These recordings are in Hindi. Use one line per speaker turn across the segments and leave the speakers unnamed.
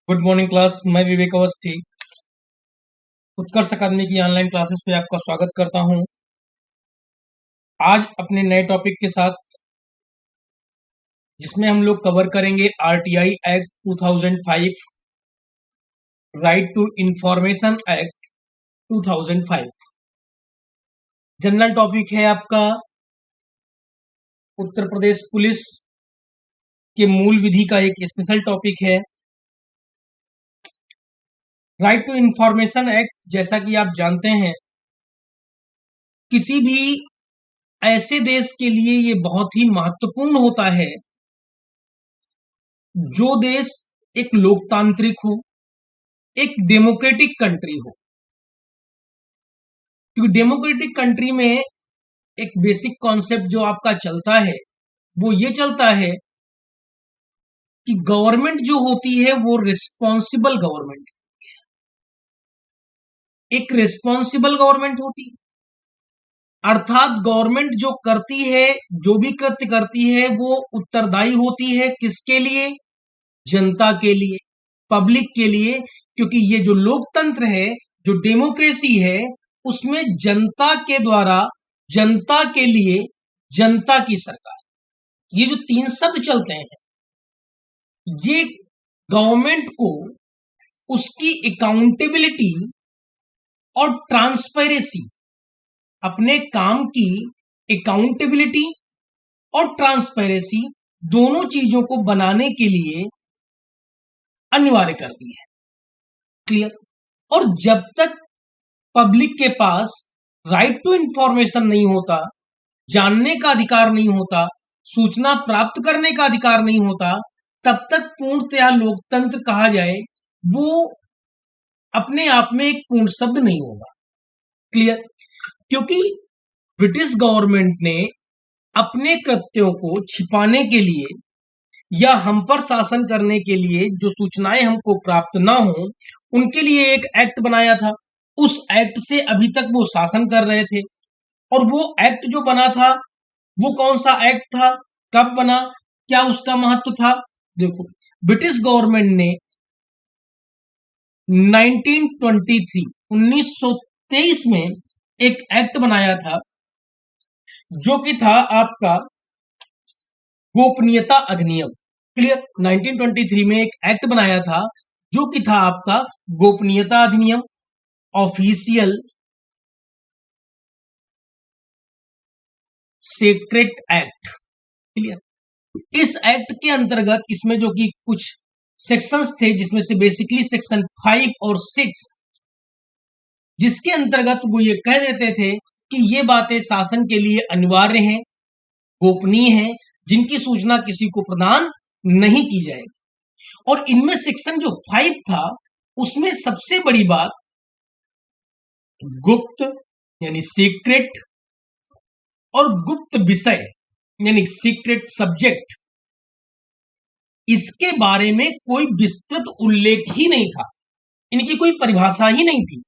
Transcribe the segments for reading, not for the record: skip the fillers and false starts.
Good morning class. मैं विवेक अवस्थी उत्कर्ष अकादमी की ऑनलाइन क्लासेस पे आपका स्वागत करता हूं। आज अपने नए टॉपिक के साथ जिसमें हम लोग कवर करेंगे RTI act 2005, right to information act 2005। General topic है आपका उत्तर प्रदेश पुलिस के मूल विधि का एक स्पेशल टॉपिक है। राइट टू इंफॉर्मेशन एक्ट, जैसा कि आप जानते हैं, किसी भी ऐसे देश के लिए ये बहुत ही महत्वपूर्ण होता है जो देश एक लोकतांत्रिक हो, एक डेमोक्रेटिक कंट्री हो। क्योंकि डेमोक्रेटिक कंट्री में एक बेसिक कॉन्सेप्ट जो आपका चलता है वो ये चलता है कि गवर्नमेंट जो होती है वो रिस्पॉन्सिबल गवर्नमेंट, एक रिस्पॉन्सिबल गवर्नमेंट होती है। अर्थात गवर्नमेंट जो करती है, जो भी कृत्य करती है, वो उत्तरदायी होती है किसके लिए? जनता के लिए, पब्लिक के लिए। क्योंकि ये जो लोकतंत्र है, जो डेमोक्रेसी है, उसमें जनता के द्वारा, जनता के लिए, जनता की सरकार, ये जो तीन शब्द चलते हैं, ये गवर्नमेंट को उसकी अकाउंटेबिलिटी और ट्रांसपेरेंसी, अपने काम की अकाउंटेबिलिटी और ट्रांसपेरेंसी, दोनों चीजों को बनाने के लिए अनिवार्य करती है। क्लियर? और जब तक पब्लिक के पास राइट टू इंफॉर्मेशन नहीं होता, जानने का अधिकार नहीं होता, सूचना प्राप्त करने का अधिकार नहीं होता, तब तक पूर्णतया लोकतंत्र कहा जाए वो अपने आप में एक पूर्ण शब्द नहीं होगा। क्लियर? क्योंकि ब्रिटिश गवर्नमेंट ने अपने कृत्यों को छिपाने के लिए या हम पर शासन करने के लिए, जो सूचनाएं हमको प्राप्त ना हो, उनके लिए एक एक्ट बनाया था। उस एक्ट से अभी तक वो शासन कर रहे थे। और वो एक्ट जो बना था वो कौन सा एक्ट था, कब बना, क्या उसका महत्व था? देखो, ब्रिटिश गवर्नमेंट ने 1923 में एक एक्ट बनाया था जो कि था आपका गोपनीयता अधिनियम। क्लियर? 1923 में एक एक्ट बनाया था जो कि था आपका गोपनीयता अधिनियम, ऑफिशियल सीक्रेट एक्ट। क्लियर? इस एक्ट के अंतर्गत इसमें जो कि कुछ सेक्शंस थे, जिसमें से बेसिकली सेक्शन 5 और 6, जिसके अंतर्गत वो ये कह देते थे कि ये बातें शासन के लिए अनिवार्य हैं, गोपनीय हैं, जिनकी सूचना किसी को प्रदान नहीं की जाएगी। और इनमें सेक्शन जो 5 था, उसमें सबसे बड़ी बात गुप्त यानी सीक्रेट और गुप्त विषय यानी सीक्रेट सब्जेक्ट, इसके बारे में कोई विस्तृत उल्लेख ही नहीं था, इनकी कोई परिभाषा ही नहीं थी।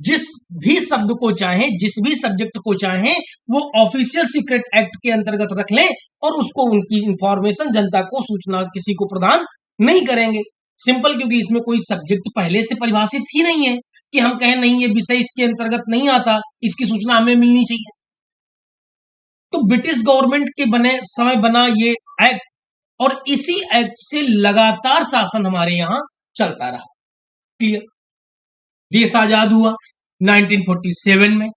जिस भी शब्द को चाहें, जिस भी सब्जेक्ट को चाहें, वो ऑफिशियल सीक्रेट एक्ट के अंतर्गत रख लें और उसको, उनकी इंफॉर्मेशन, जनता को सूचना किसी को प्रदान नहीं करेंगे। सिंपल, क्योंकि इसमें कोई सब्जेक्ट पहले से परिभाषित ही नहीं है कि हम कहें नहीं ये विषय इसके अंतर्गत नहीं आता, इसकी सूचना हमें मिलनी चाहिए। तो ब्रिटिश गवर्नमेंट के बने समय बना ये एक्ट, और इसी एक्ट से लगातार शासन हमारे यहां चलता रहा। क्लियर? देश आजाद हुआ 1947 में।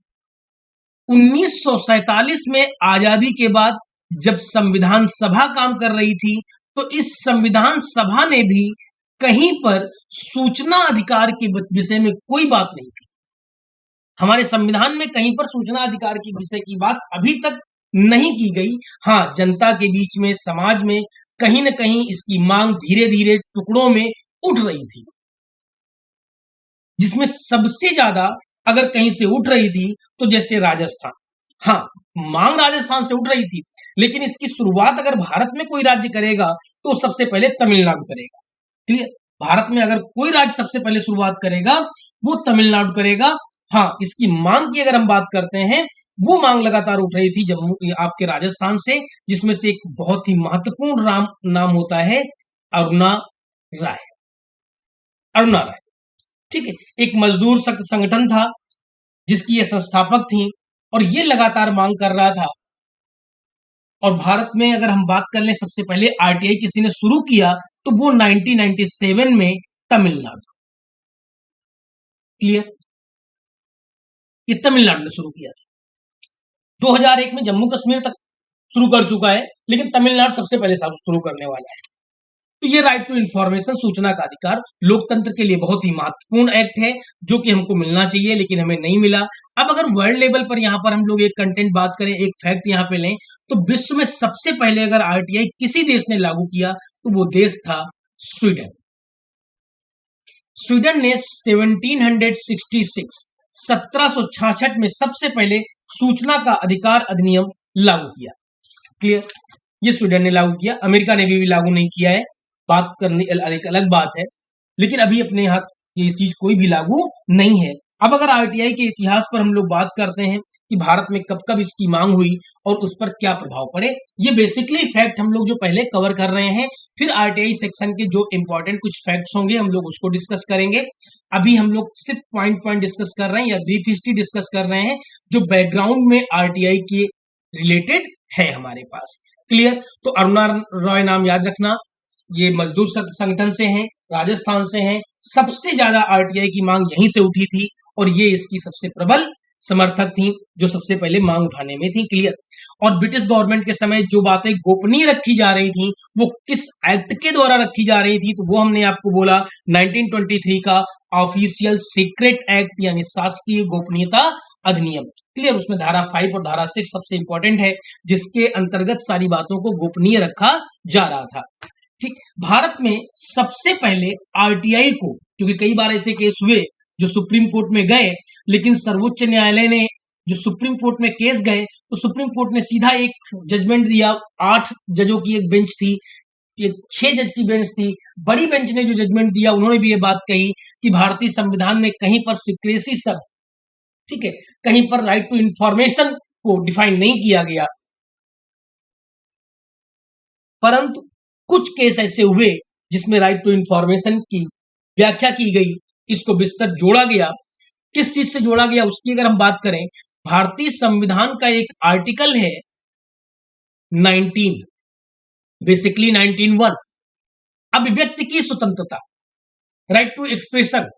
1947 में आजादी के बाद जब संविधान सभा काम कर रही थी, तो इस संविधान सभा ने भी कहीं पर सूचना अधिकार के विषय में कोई बात नहीं की। हमारे संविधान में कहीं पर सूचना अधिकार के विषय की बात अभी तक नहीं की गई। हाँ, जनता के बीच में, समाज में कहीं न कहीं इसकी मांग धीरे धीरे टुकड़ों में उठ रही थी, जिसमें सबसे ज्यादा अगर कहीं से उठ रही थी तो जैसे राजस्थान। हाँ, मांग राजस्थान से उठ रही थी, लेकिन इसकी शुरुआत अगर भारत में कोई राज्य करेगा तो सबसे पहले तमिलनाडु करेगा। क्लियर? भारत में अगर कोई राज्य सबसे पहले शुरुआत करेगा वो तमिलनाडु करेगा। हाँ, इसकी मांग की अगर हम बात करते हैं, वो मांग लगातार उठ रही थी जम्मू, आपके राजस्थान से, जिसमें से एक बहुत ही महत्वपूर्ण नाम होता है अरुणा राय। अरुणा राय, ठीक है, एक मजदूर संगठन था जिसकी ये संस्थापक थी और ये लगातार मांग कर रहा था। और भारत में अगर हम बात कर लें सबसे पहले आरटीआई किसी ने शुरू किया तो वो 1997 में तमिलनाडु, क्लियर, ये तमिलनाडु ने शुरू किया था। 2001 में जम्मू कश्मीर तक शुरू कर चुका है, लेकिन तमिलनाडु सबसे पहले शुरू करने वाला है। तो ये राइट टू इंफॉर्मेशन, सूचना का अधिकार, लोकतंत्र के लिए बहुत ही महत्वपूर्ण एक्ट है जो कि हमको मिलना चाहिए लेकिन हमें नहीं मिला। अब अगर वर्ल्ड लेवल पर यहाँ पर हम लोग एक कंटेंट बात करें, एक फैक्ट यहाँ पे लें, तो विश्व में सबसे पहले अगर आरटीआई किसी देश ने लागू किया तो वो देश था स्वीडन। स्वीडन ने 1766 में सबसे पहले सूचना का अधिकार अधिनियम लागू किया, क्लियर, ये स्वीडन ने लागू किया। अमेरिका ने भी लागू नहीं किया है, बात करने एक अलग बात है, लेकिन अभी अपने हाथ ये चीज कोई भी लागू नहीं है। अब अगर आरटीआई के इतिहास पर हम लोग बात करते हैं कि भारत में कब कब इसकी मांग हुई और उस पर क्या प्रभाव पड़े, ये बेसिकली फैक्ट हम लोग जो पहले कवर कर रहे हैं, फिर आरटीआई सेक्शन के जो इंपॉर्टेंट कुछ फैक्ट्स होंगे हम लोग उसको डिस्कस करेंगे। अभी हम लोग सिर्फ पॉइंट डिस्कस कर रहे हैं या ब्रीफ हिस्ट्री डिस्कस कर रहे हैं जो बैकग्राउंड में आरटीआई के रिलेटेड है हमारे पास, क्लियर। तो अरुणा रॉय नाम याद रखना, ये मजदूर संगठन से हैं, राजस्थान से हैं, सबसे ज्यादा आरटीआई की मांग यहीं से उठी थी और ये इसकी सबसे प्रबल समर्थक थी जो सबसे पहले मांग उठाने में थी, क्लियर। और ब्रिटिश गवर्नमेंट के समय जो बातें गोपनीय रखी जा रही थी वो किस एक्ट के द्वारा रखी जा रही थी, तो वो हमने आपको बोला 1923 का ऑफिशियल सीक्रेट एक्ट यानी शासकीय गोपनीयता अधिनियम, क्लियर। उसमें धारा 5 और धारा 6 सबसे इंपॉर्टेंट है जिसके अंतर्गत सारी बातों को गोपनीय रखा जा रहा था, ठीक। भारत में सबसे पहले आरटीआई को, क्योंकि कई बार ऐसे केस हुए जो सुप्रीम कोर्ट में गए, लेकिन सर्वोच्च न्यायालय ने जो सुप्रीम कोर्ट में केस गए तो सुप्रीम कोर्ट ने सीधा एक जजमेंट दिया, 8 जजों की एक बेंच थी, ये 6 जज की बेंच थी, बड़ी बेंच ने जो जजमेंट दिया उन्होंने भी ये बात कही कि भारतीय संविधान में कहीं पर सिक्रेसी सब, ठीक है, कहीं पर राइट टू इंफॉर्मेशन को डिफाइन नहीं किया गया, परंतु कुछ केस ऐसे हुए जिसमें राइट टू इंफॉर्मेशन की व्याख्या की गई, इसको विस्तार जोड़ा गया। किस चीज से जोड़ा गया उसकी अगर हम बात करें, भारतीय संविधान का एक आर्टिकल है 19, बेसिकली 19(1), अभिव्यक्ति की स्वतंत्रता, राइट टू एक्सप्रेशन।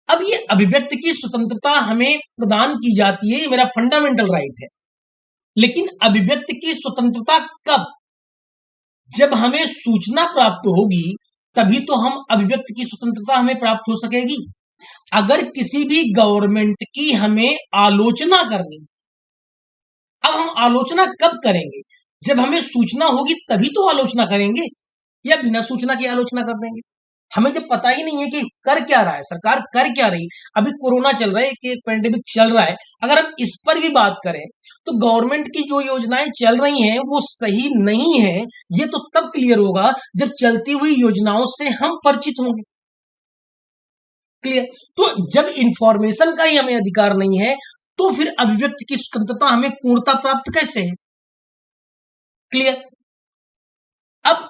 अब ये अभिव्यक्ति की स्वतंत्रता हमें प्रदान की जाती है, ये मेरा फंडामेंटल राइट है, लेकिन अभिव्यक्ति की स्वतंत्रता कब, जब हमें सूचना प्राप्त होगी तभी तो हम अभिव्यक्ति की स्वतंत्रता हमें प्राप्त हो सकेगी। अगर किसी भी गवर्नमेंट की हमें आलोचना करनी, अब हम आलोचना कब करेंगे, जब हमें सूचना होगी तभी तो आलोचना करेंगे, या बिना सूचना की आलोचना कर देंगे। हमें जब पता ही नहीं है कि कर क्या रहा है सरकार, कर क्या रही, अभी कोरोना चल रहा है, एक पेंडेमिक चल रहा है, अगर हम इस पर भी बात करें तो गवर्नमेंट की जो योजनाएं चल रही हैं वो सही नहीं है, ये तो तब क्लियर होगा जब चलती हुई योजनाओं से हम परिचित होंगे, क्लियर। तो जब इंफॉर्मेशन का ही हमें अधिकार नहीं है तो फिर अभिव्यक्ति की स्वतंत्रता हमें पूर्णता प्राप्त कैसे है, क्लियर। अब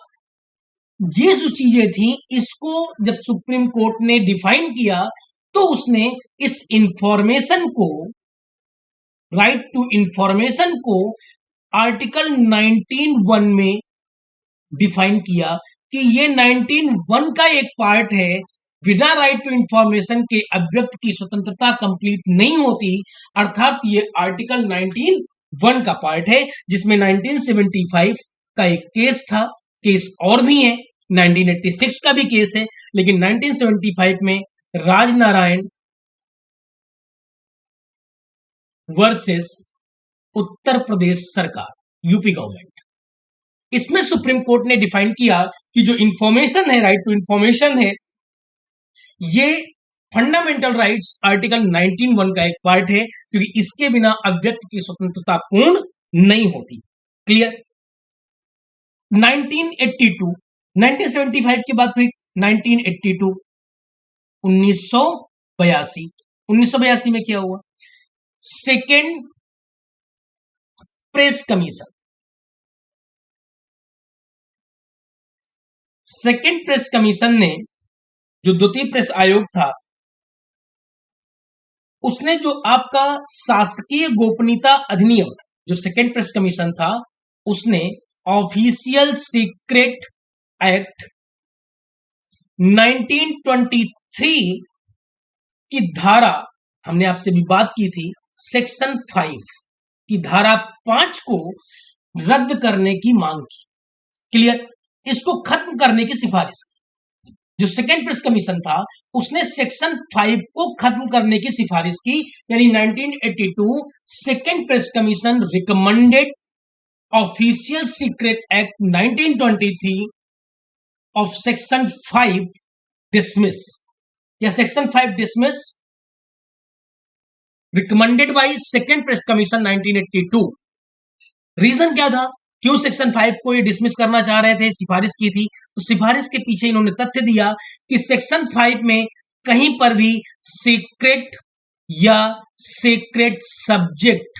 ये जो चीजें थी इसको जब सुप्रीम कोर्ट ने डिफाइन किया तो उसने इस इंफॉर्मेशन को, राइट टू इंफॉर्मेशन को आर्टिकल 19(1) में डिफाइन किया कि ये 19(1) का एक पार्ट है, बिना राइट टू इंफॉर्मेशन के अभिव्यक्ति की स्वतंत्रता कंप्लीट नहीं होती, अर्थात ये आर्टिकल 19(1) का पार्ट है, जिसमें 1975 का एक केस था, केस और भी है, 1986 का भी केस है, लेकिन 1975 में राजनारायण वर्सेस उत्तर प्रदेश सरकार, यूपी गवर्नमेंट, इसमें सुप्रीम कोर्ट ने डिफाइन किया कि जो इंफॉर्मेशन है, राइट टू इंफॉर्मेशन है, ये फंडामेंटल राइट्स आर्टिकल 19(1) का एक पार्ट है, क्योंकि इसके बिना अभिव्यक्ति की स्वतंत्रता पूर्ण नहीं होती, क्लियर। 1982, 1975 के बाद फिर 1982, 1982 में क्या हुआ, second press commission, second press commission ने जो द्वितीय प्रेस आयोग था, उसने जो आपका शासकीय गोपनीयता अधिनियम, जो सेकेंड प्रेस कमीशन था, उसने ऑफिशियल सीक्रेट एक्ट 1923 की धारा, हमने आपसे भी बात की थी, सेक्शन 5 की धारा 5 को रद्द करने की मांग की। क्लियर? इसको खत्म करने की सिफारिश की। जो सेकेंड प्रेस कमीशन था, उसने सेक्शन 5 को खत्म करने की सिफारिश की, यानी 1982 second press commission recommended official secret act 1923 of section 5 dismiss, या section 5 dismiss recommended by second press commission 1982। Reason क्या था, क्यों सेक्शन 5 को ये डिसमिस करना चाह रहे थे, सिफारिश की थी? तो सिफारिश के पीछे इन्होंने तथ्य दिया कि सेक्शन 5 में कहीं पर भी सीक्रेट या सीक्रेट सब्जेक्ट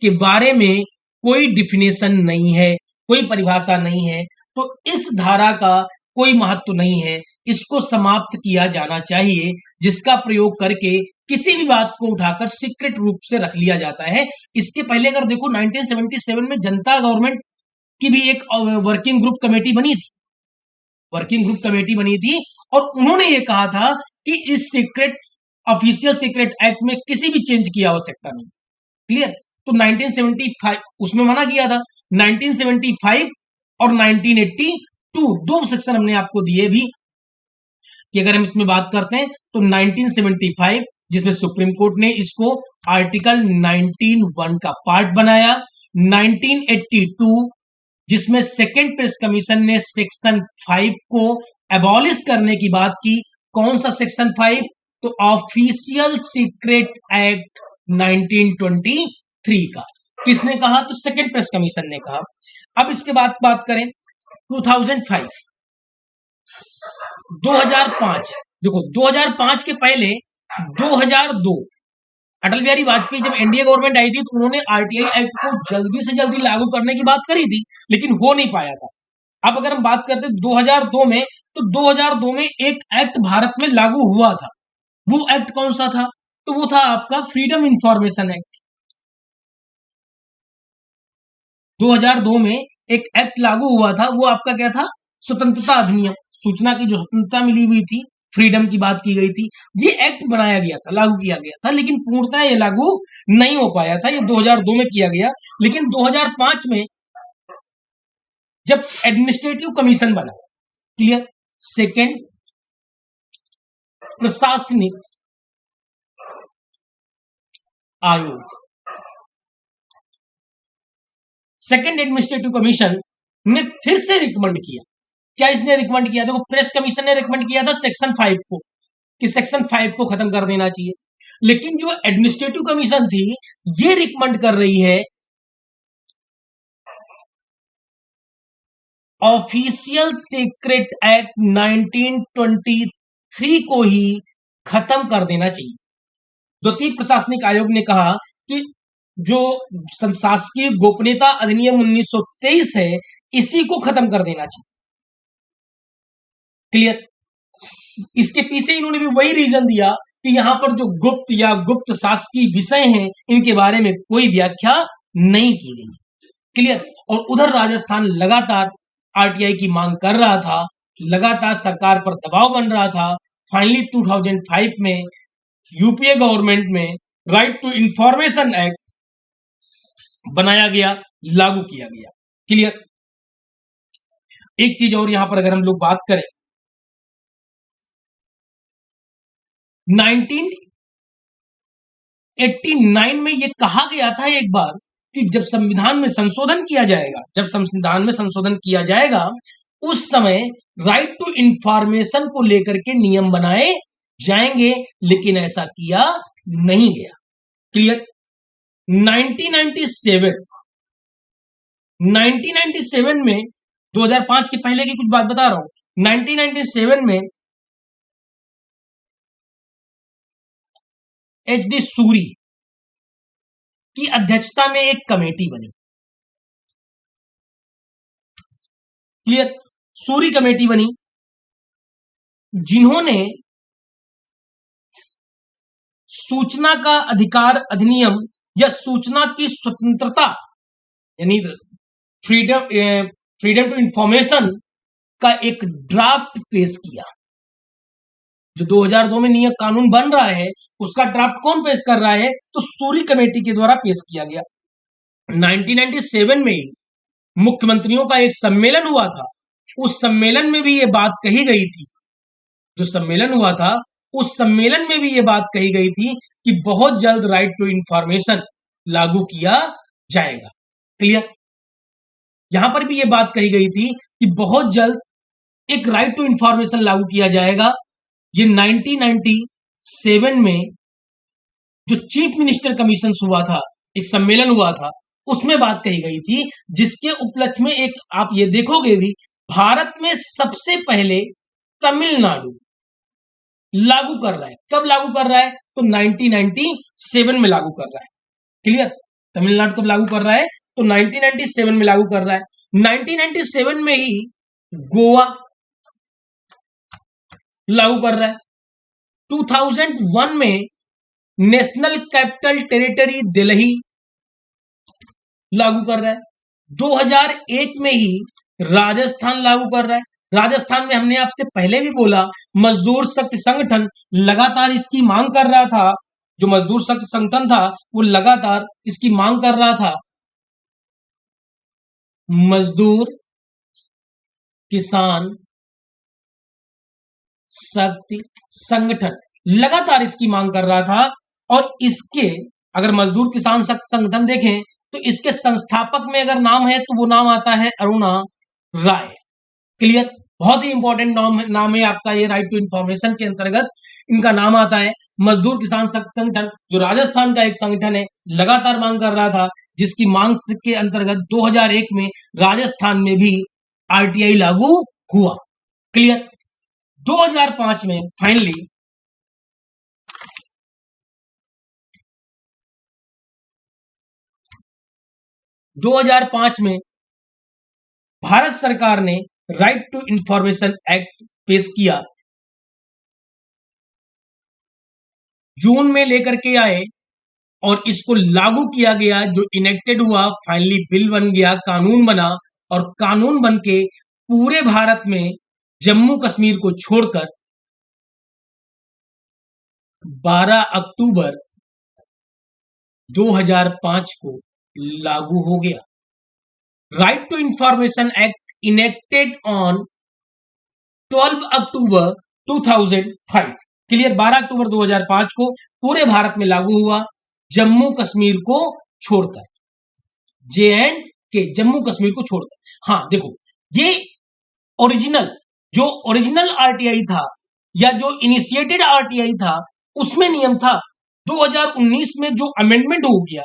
के बारे में कोई डिफिनेशन नहीं है, कोई परिभाषा नहीं है, तो इस धारा का कोई महत्व नहीं है, इसको समाप्त किया जाना चाहिए, जिसका प्रयोग करके किसी भी बात को उठाकर सीक्रेट रूप से रख लिया जाता है। इसके पहले अगर देखो 1977 में जनता गवर्नमेंट की भी एक वर्किंग ग्रुप कमेटी बनी थी, वर्किंग ग्रुप कमेटी बनी थी, और उन्होंने ये कहा था कि इस सीक्रेट ऑफिशियल सीक्रेट एक्ट में किसी भी चेंज की आवश्यकता नहीं। क्लियर? तो 1975 उसमें मना किया था। 1975 और 1982 दो सेक्शन हमने आपको दिए भी, कि अगर हम इसमें बात करते हैं तो 1975 जिसमें सुप्रीम कोर्ट ने इसको आर्टिकल 19(1) का पार्ट बनाया, 1982 जिसमें सेकेंड प्रेस कमीशन ने सेक्शन 5 को एबॉलिश करने की बात की। कौन सा सेक्शन 5? तो ऑफिशियल सीक्रेट एक्ट 1923 का। किसने कहा? तो सेकेंड प्रेस कमीशन ने कहा। अब इसके बाद बात करें 2005, 2005, देखो 2005 के पहले 2002 अटल बिहारी वाजपेयी जब एनडीए गवर्नमेंट आई थी तो उन्होंने आरटीआई एक्ट को जल्दी से जल्दी लागू करने की बात करी थी, लेकिन हो नहीं पाया था। अब अगर हम बात करते 2002 में, तो 2002 में एक एक्ट भारत में लागू हुआ था। वो एक्ट कौन सा था? तो वो था आपका फ्रीडम इंफॉर्मेशन एक्ट। 2002 में एक एक्ट लागू हुआ था, वो आपका क्या था? स्वतंत्रता अधिनियम, सूचना की जो स्वतंत्रता मिली हुई थी, फ्रीडम की बात की गई थी, ये एक्ट बनाया गया था, लागू किया गया था, लेकिन पूर्णतः ये लागू नहीं हो पाया था। ये 2002 में किया गया, लेकिन 2005 में जब एडमिनिस्ट्रेटिव कमीशन बना, क्लियर, सेकेंड प्रशासनिक आयोग, सेकेंड एडमिनिस्ट्रेटिव कमीशन ने फिर से रिकमेंड किया। क्या इसने रिकमेंड किया? देखो प्रेस कमीशन ने रिकमेंड किया था सेक्शन 5 को, कि सेक्शन 5 को खत्म कर देना चाहिए, लेकिन जो एडमिनिस्ट्रेटिव कमीशन थी ये रिकमेंड कर रही है ऑफिशियल सीक्रेट एक्ट 1923 को ही खत्म कर देना चाहिए। द्वितीय प्रशासनिक आयोग ने कहा कि जो शासकीय गोपनीयता अधिनियम 1923 है, इसी को खत्म कर देना चाहिए। क्लियर? इसके पीछे इन्होंने भी वही रीजन दिया कि यहां पर जो गुप्त या गुप्त शासकीय विषय हैं, इनके बारे में कोई व्याख्या नहीं की गई। क्लियर? और उधर राजस्थान लगातार आरटीआई की मांग कर रहा था, लगातार सरकार पर दबाव बन रहा था। फाइनली 2005 में यूपीए गवर्नमेंट में राइट टू इंफॉर्मेशन एक्ट बनाया गया, लागू किया गया। क्लियर? एक चीज और यहां पर अगर हम लोग बात करें, 1989 में यह कहा गया था एक बार कि जब संविधान में संशोधन किया जाएगा, जब संविधान में संशोधन किया जाएगा, उस समय राइट टू इंफॉर्मेशन को लेकर के नियम बनाए जाएंगे, लेकिन ऐसा किया नहीं गया। क्लियर? 1997 में, 2005 के पहले की कुछ बात बता रहा हूं, 1997 में एचडी सूरी की अध्यक्षता में एक कमेटी बनी। क्लियर? सूरी कमेटी बनी, जिन्होंने सूचना का अधिकार अधिनियम या सूचना की स्वतंत्रता यानी फ्रीडम फ्रीडम टू इंफॉर्मेशन का एक ड्राफ्ट पेश किया। जो 2002 में नियम कानून बन रहा है उसका ड्राफ्ट कौन पेश कर रहा है? तो सूरी कमेटी के द्वारा पेश किया गया। 1997 में मुख्यमंत्रियों का एक सम्मेलन हुआ था, उस सम्मेलन में भी ये बात कही गई थी। जो सम्मेलन हुआ था उस सम्मेलन में भी ये बात कही गई थी कि बहुत जल्द राइट टू इंफॉर्मेशन लागू किया जाएगा। क्लियर? यहां पर भी ये बात कही गई थी कि बहुत जल्द एक राइट टू इंफॉर्मेशन लागू किया जाएगा। ये 1997 में जो चीफ मिनिस्टर कमीशन हुआ था, एक सम्मेलन हुआ था, उसमें बात कही गई थी, जिसके उपलक्ष्य में एक आप ये देखोगे भी भारत में सबसे पहले तमिलनाडु लागू कर रहा है। कब लागू कर रहा है? तो 1997 में लागू कर रहा है। क्लियर? तमिलनाडु कब लागू कर रहा है? तो 1997 में लागू कर रहा है। 1997 में ही गोवा लागू कर रहा है। 2001 में नेशनल कैपिटल टेरिटरी दिल्ली लागू कर रहा है। 2001 में ही राजस्थान लागू कर रहा है। राजस्थान में हमने आपसे पहले भी बोला, मजदूर शक्ति संगठन लगातार इसकी मांग कर रहा था। जो मजदूर शक्ति संगठन था वो लगातार इसकी मांग कर रहा था। मजदूर किसान शक्ति संगठन लगातार इसकी मांग कर रहा था। और इसके अगर मजदूर किसान शक्ति संगठन देखें तो इसके संस्थापक में अगर नाम है तो वो नाम आता है अरुणा राय। क्लियर? बहुत ही इंपॉर्टेंट नाम है आपका ये राइट टू इंफॉर्मेशन के अंतर्गत इनका नाम आता है। मजदूर किसान शक्ति संगठन जो राजस्थान का एक संगठन है, लगातार मांग कर रहा था, जिसकी मांग के अंतर्गत 2001 में राजस्थान में भी आरटीआई लागू हुआ। क्लियर? 2005 में फाइनली 2005 में भारत सरकार ने राइट टू इंफॉर्मेशन एक्ट पेश किया। जून में लेकर के आए और इसको लागू किया गया। जो इनेक्टेड हुआ, फाइनली बिल बन गया, कानून बना, और कानून बन के पूरे भारत में जम्मू कश्मीर को छोड़कर 12 अक्टूबर 2005 को लागू हो गया। Right to information act enacted on 12 October 2005। Clear? 12 अक्टूबर 2005 को पूरे भारत में लागू हुआ, जम्मू कश्मीर को छोड़कर, जे एंड के, जम्मू कश्मीर को छोड़कर। हाँ देखो, ये जो ओरिजिनल आरटीआई था या जो इनिशिएटेड आरटीआई था उसमें नियम था। 2019 में जो अमेंडमेंट हो गया,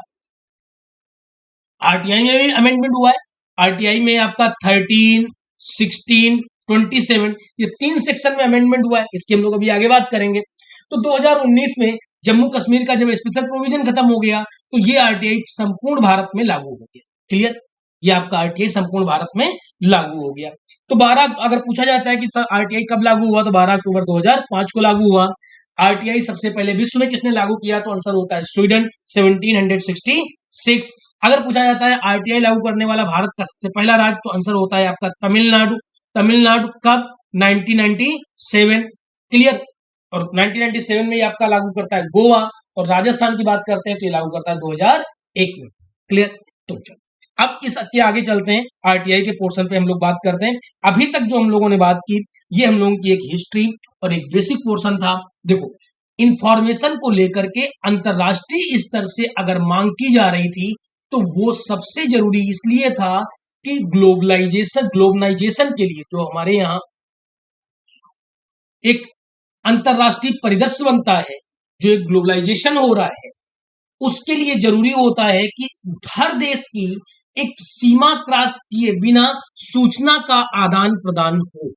आरटीआई में भी अमेंडमेंट हुआ है। आरटीआई में आपका 13, 16, 27 ये 3 सेक्शन में अमेंडमेंट हुआ है। इसकी हम लोग अभी आगे बात करेंगे। तो 2019 में जम्मू कश्मीर का जब स्पेशल प्रोविजन खत्म हो गया तो ये आरटीआई संपूर्ण भारत में लागू हो गया। क्लियर? ये आपका आरटीआई संपूर्ण भारत में लागू हो गया। तो 12 अगर पूछा जाता है कि आरटीआई कब लागू हुआ, तो 12 अक्टूबर 2005 को लागू हुआ। आरटीआई सबसे पहले विश्व में किसने लागू किया, तो आंसर होता है स्वीडन, 1766। अगर पूछा जाता है आरटीआई लागू करने वाला भारत का सबसे पहला राज्य, तो आंसर होता है आपका तमिलनाडु। तमिलनाडु कब? 1997। क्लियर? और 1997 में ये आपका लागू करता है गोवा। और राजस्थान की बात करते हैं तो ये लागू करता है 2001 में। क्लियर? तो चलो अब इसके आगे चलते हैं, आरटीआई के पोर्शन पे हम लोग बात करते हैं। अभी तक जो हम लोगों ने बात की ये हम लोगों की एक हिस्ट्री और एक बेसिक पोर्शन था। देखो, इंफॉर्मेशन को लेकर के अंतरराष्ट्रीय स्तर से अगर मांग की जा रही थी तो वो सबसे जरूरी इसलिए था कि ग्लोबलाइजेशन के लिए जो हमारे यहाँ एक अंतरराष्ट्रीय परिदृश्य बनता है, जो एक ग्लोबलाइजेशन हो रहा है, उसके लिए जरूरी होता है कि हर देश की एक सीमा क्रॉस किए बिना सूचना का आदान प्रदान हो।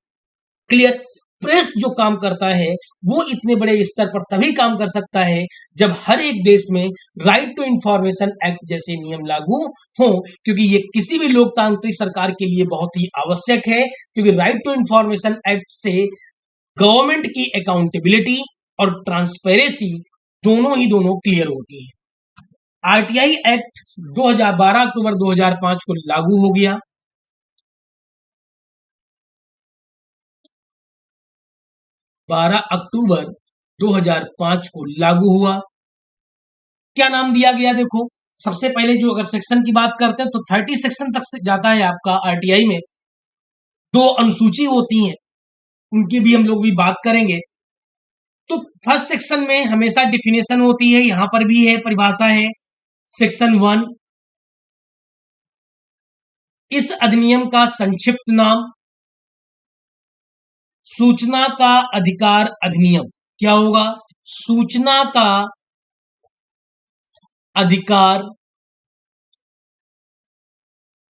क्लियर? प्रेस जो काम करता है वो इतने बड़े स्तर पर तभी काम कर सकता है जब हर एक देश में राइट टू इंफॉर्मेशन एक्ट जैसे नियम लागू हो, क्योंकि ये किसी भी लोकतांत्रिक सरकार के लिए बहुत ही आवश्यक है। क्योंकि राइट टू इंफॉर्मेशन एक्ट से गवर्नमेंट की अकाउंटेबिलिटी और ट्रांसपेरेंसी दोनों क्लियर होती है। आरटीआई एक्ट 2012 अक्टूबर 2005 को लागू हो गया। 12 अक्टूबर 2005 को लागू हुआ। क्या नाम दिया गया? देखो, सबसे पहले जो अगर सेक्शन की बात करते हैं तो 30 सेक्शन तक से जाता है आपका आरटीआई में। 2 अनुसूची होती हैं, उनकी भी हम लोग भी बात करेंगे। तो फर्स्ट सेक्शन में हमेशा डिफिनेशन होती है, यहां पर भी है, परिभाषा है। सेक्शन 1, इस अधिनियम का संक्षिप्त नाम सूचना का अधिकार अधिनियम। क्या होगा? सूचना का अधिकार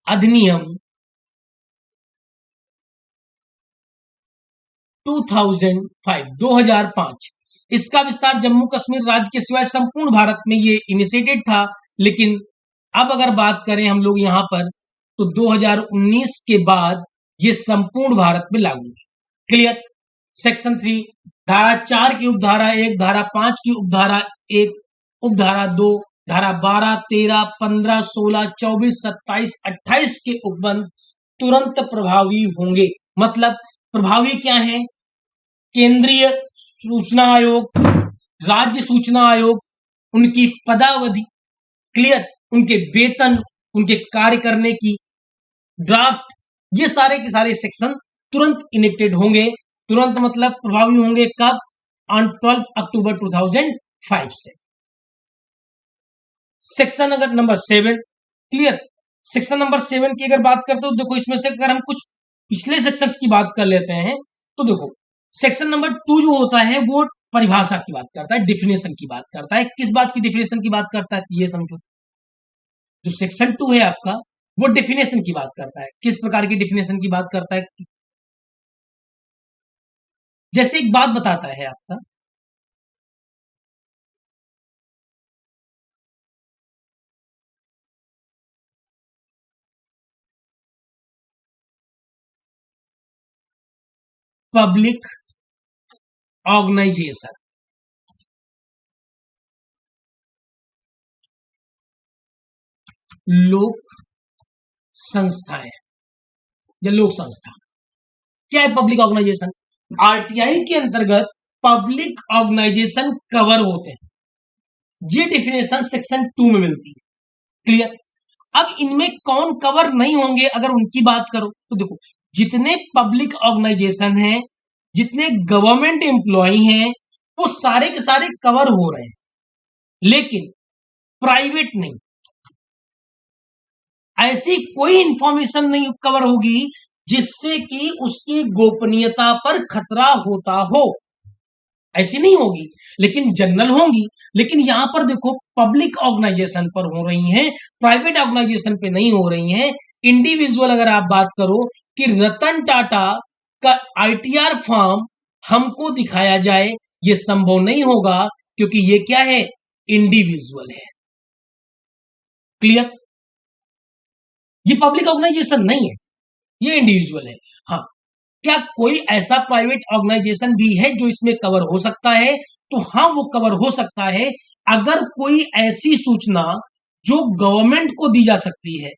अधिनियम 2005। इसका विस्तार जम्मू कश्मीर राज्य के सिवाय संपूर्ण भारत में ये इनिशिएटेड था, लेकिन अब अगर बात करें हम लोग यहां पर तो 2019 के बाद ये संपूर्ण भारत में लागू है। क्लियर? सेक्शन 3, धारा 4 की उपधारा 1, धारा 5 की उपधारा 1, उपधारा 2, धारा 12, 13, 15, 16, 24, 27, 28 के उपबंध तुरंत प्रभावी होंगे। मतलब प्रभावी क्या है? केंद्रीय सूचना आयोग, राज्य सूचना आयोग, उनकी पदावधि, क्लियर, उनके वेतन, उनके कार्य करने की ड्राफ्ट, ये सारे के सारे सेक्शन तुरंत इनेक्टेड होंगे। तुरंत मतलब प्रभावी होंगे कब? ऑन 12 अक्टूबर 2005 से। सेक्शन अगर नंबर 7, क्लियर, सेक्शन नंबर 7 की अगर बात करते हो, देखो इसमें से अगर हम कुछ पिछले सेक्शंस की बात कर लेते हैं तो देखो सेक्शन नंबर 2 जो होता है वो परिभाषा की बात करता है, डिफिनेशन की बात करता है। किस बात की डिफिनेशन की बात करता है? ये समझो, जो सेक्शन 2 है आपका वो डिफिनेशन की बात करता है। किस प्रकार की डिफिनेशन की बात करता है? जैसे एक बात बताता है आपका, पब्लिक ऑर्गेनाइजेशन, लोक संस्थाएं या लोक संस्था। क्या है पब्लिक ऑर्गेनाइजेशन? आरटीआई के अंतर्गत पब्लिक ऑर्गेनाइजेशन कवर होते हैं। ये डिफिनेशन सेक्शन 2 में मिलती है। क्लियर? अब इनमें कौन कवर नहीं होंगे अगर उनकी बात करो तो देखो, जितने पब्लिक ऑर्गेनाइजेशन हैं, जितने गवर्नमेंट एम्प्लॉय हैं, वो सारे के सारे कवर हो रहे हैं, लेकिन प्राइवेट नहीं। ऐसी कोई इंफॉर्मेशन नहीं कवर होगी जिससे कि उसकी गोपनीयता पर खतरा होता हो, ऐसी नहीं होगी, लेकिन जनरल होंगी। लेकिन यहां पर देखो पब्लिक ऑर्गेनाइजेशन पर हो रही हैं, प्राइवेट ऑर्गेनाइजेशन पे नहीं हो रही हैं। इंडिविजुअल अगर आप बात करो कि रतन टाटा का आईटीआर फॉर्म हमको दिखाया जाए, ये संभव नहीं होगा, क्योंकि ये क्या है? इंडिविजुअल है। क्लियर? ये पब्लिक ऑर्गेनाइजेशन नहीं है, ये इंडिविजुअल है। हाँ, क्या कोई ऐसा प्राइवेट ऑर्गेनाइजेशन भी है जो इसमें कवर हो सकता है? तो हाँ, वो कवर हो सकता है अगर कोई ऐसी सूचना जो गवर्नमेंट को दी जा सकती है,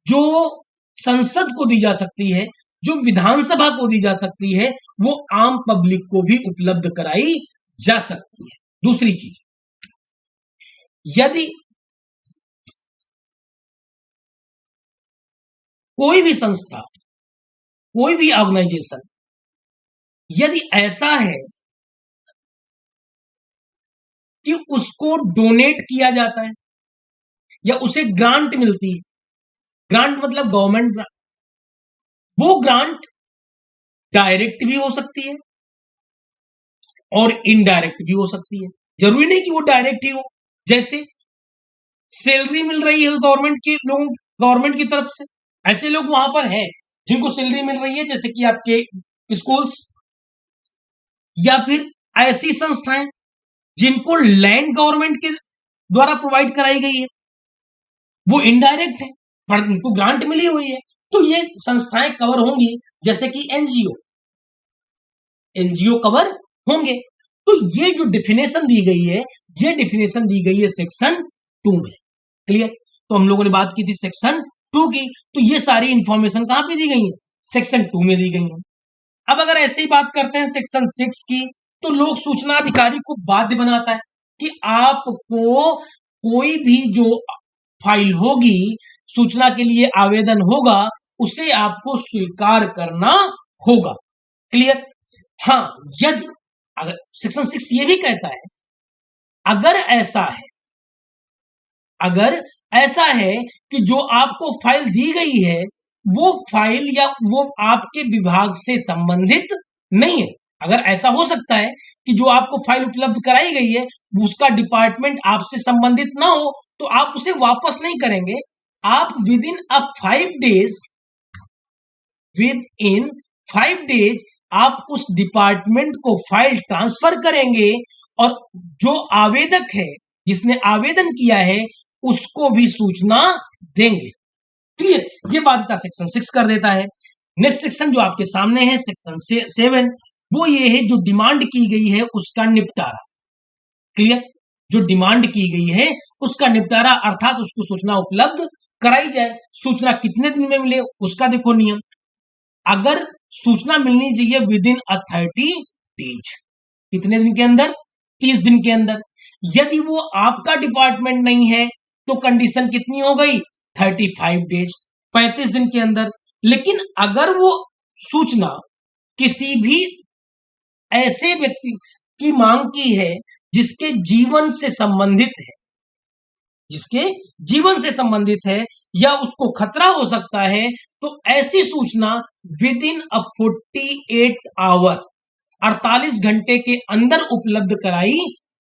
जो संसद को दी जा सकती है, जो विधानसभा को दी जा सकती है, वो आम पब्लिक को भी उपलब्ध कराई जा सकती है। दूसरी चीज, यदि कोई भी संस्था, कोई भी ऑर्गेनाइजेशन यदि ऐसा है कि उसको डोनेट किया जाता है या उसे ग्रांट मिलती है, ग्रांट मतलब गवर्नमेंट ग्रांट, वो ग्रांट डायरेक्ट भी हो सकती है और इनडायरेक्ट भी हो सकती है। जरूरी नहीं कि वो डायरेक्ट ही हो। जैसे सैलरी मिल रही है गवर्नमेंट के लोगों, गवर्नमेंट की तरफ से, ऐसे लोग वहां पर हैं जिनको सैलरी मिल रही है, जैसे कि आपके स्कूल्स, या फिर ऐसी संस्थाएं जिनको लैंड गवर्नमेंट के द्वारा प्रोवाइड कराई गई है, वो इनडायरेक्ट है पर उनको ग्रांट मिली हुई है, तो ये संस्थाएं कवर होंगी। जैसे कि एनजीओ, एनजीओ कवर होंगे। तो ये जो डिफिनेशन दी गई है, ये डिफिनेशन दी गई है सेक्शन 2 में। क्लियर? तो हम लोगों ने बात की थी सेक्शन 2 की, तो ये सारी इंफॉर्मेशन कहां पे दी गई है? सेक्शन 2 में दी गई है। अब अगर ऐसे ही बात करते हैं सेक्शन 6 की, तो लोक सूचना अधिकारी को बाध्य बनाता है कि आपको कोई भी जो फाइल होगी, सूचना के लिए आवेदन होगा, उसे आपको स्वीकार करना होगा। क्लियर? हाँ, यदि अगर सेक्शन 6 ये भी कहता है, अगर ऐसा है कि जो आपको फाइल दी गई है वो फाइल या वो आपके विभाग से संबंधित नहीं है, अगर ऐसा हो सकता है कि जो आपको फाइल उपलब्ध कराई गई है उसका डिपार्टमेंट आपसे संबंधित ना हो, तो आप उसे वापस नहीं करेंगे। आप विद इन 5 डेज आप उस डिपार्टमेंट को फाइल ट्रांसफर करेंगे और जो आवेदक है, जिसने आवेदन किया है, उसको भी सूचना देंगे। क्लियर? ये बाध्यता सेक्शन 6 कर देता है। नेक्स्ट सेक्शन जो आपके सामने है सेक्शन 7, वो ये है जो डिमांड की गई है उसका निपटारा। क्लियर? जो डिमांड की गई है उसका निपटारा, अर्थात उसको सूचना उपलब्ध कराई जाए। सूचना कितने दिन में मिले उसका देखो नियम। अगर सूचना मिलनी चाहिए विद इन 30 डेज, कितने दिन के अंदर? 30 दिन के अंदर। यदि वो आपका डिपार्टमेंट नहीं है तो कंडीशन कितनी हो गई? 35 डेज, 35 दिन के अंदर। लेकिन अगर वो सूचना किसी भी ऐसे व्यक्ति की मांग की है जिसके जीवन से संबंधित है या उसको खतरा हो सकता है, तो ऐसी सूचना विद इन 48 आवर, 48 घंटे के अंदर उपलब्ध कराई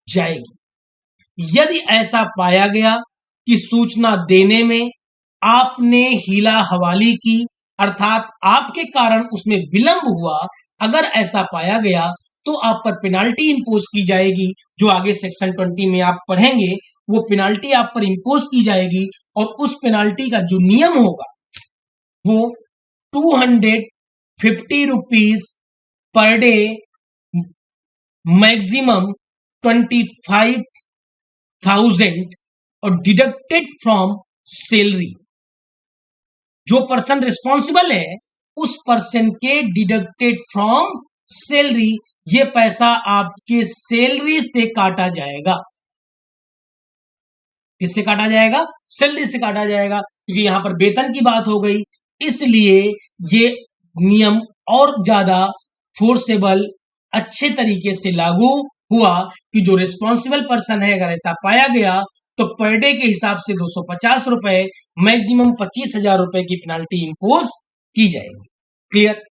जाएगी। यदि ऐसा पाया गया कि सूचना देने में आपने हीला हवाली की, अर्थात आपके कारण उसमें विलंब हुआ, अगर ऐसा पाया गया तो आप पर पेनाल्टी इंपोज की जाएगी, जो आगे सेक्शन 20 में आप पढ़ेंगे। वो पेनाल्टी आप पर इंपोज की जाएगी और उस पेनाल्टी का जो नियम होगा वो 250 रुपीज पर डे, मैक्सिमम 25,000 और डिडक्टेड फ्रॉम सैलरी। जो पर्सन रिस्पॉन्सिबल है उस पर्सन के डिडक्टेड फ्रॉम सैलरी, ये पैसा आपके सैलरी से काटा जाएगा। किससे काटा जाएगा? सैलरी से काटा जाएगा, क्योंकि यहां पर वेतन की बात हो गई, इसलिए ये नियम और ज्यादा फोर्सेबल, अच्छे तरीके से लागू हुआ कि जो रिस्पॉन्सिबल पर्सन है, अगर ऐसा पाया गया तो पर डे के हिसाब से 250 रुपए, मैक्सिमम 25,000 रुपए की पेनाल्टी इंपोज की जाएगी। क्लियर?